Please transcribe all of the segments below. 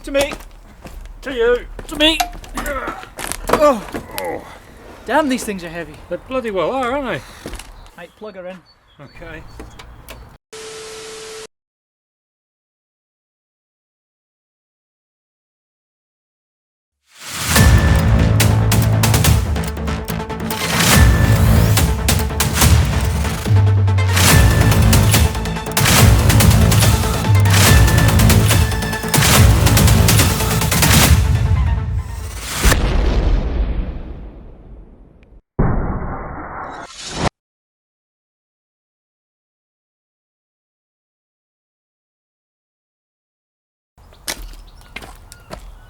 To me. To you. To me. Oh. Damn, these things are heavy. They bloody well are, aren't they? Right, plug her in. Okay.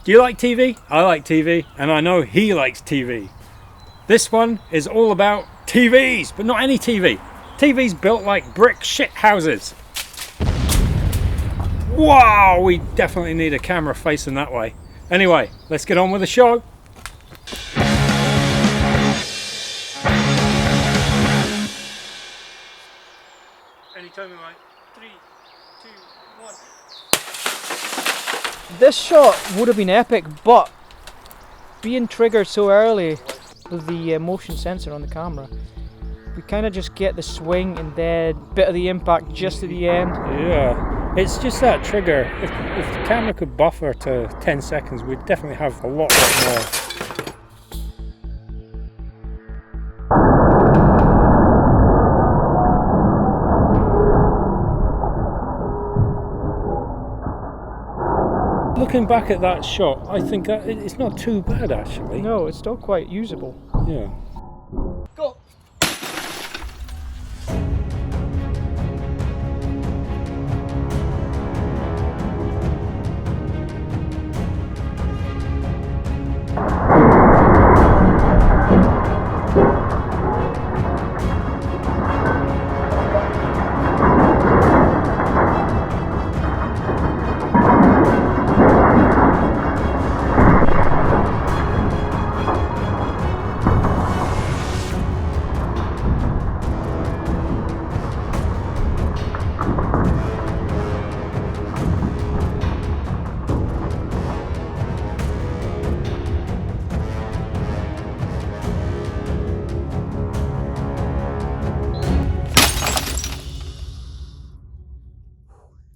Do you like TV? I like TV, and I know he likes TV. This one is all about TVs, but not any TV. TVs built like brick shit houses. Wow, we definitely need a camera facing that way. Anyway, let's get on with the show. Anytime in like 3, 2, 1. This shot would have been epic, but being triggered so early with the motion sensor on the camera, we kind of just get the swing and then bit of the impact just at the end. Yeah, it's just that trigger. If the camera could buffer to 10 seconds, we'd definitely have a lot more. Looking back at that shot, I think it's not too bad actually. No, it's still quite usable. Yeah. Go!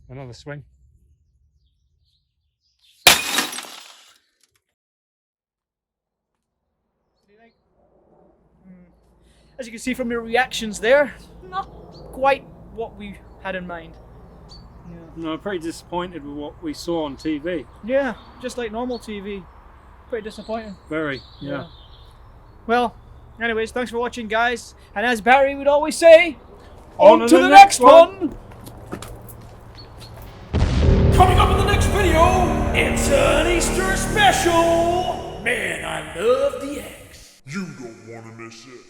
Another swing. As you can see from your reactions there, not quite what we had in mind. Yeah. No, I'm pretty disappointed with what we saw on TV. Yeah, just like normal TV. Pretty disappointing. Very, yeah. Well, anyways, thanks for watching, guys. And as Barry would always say, on to the next one! Coming up in the next video, it's an Easter special! Man, I love the eggs. You don't want to miss it.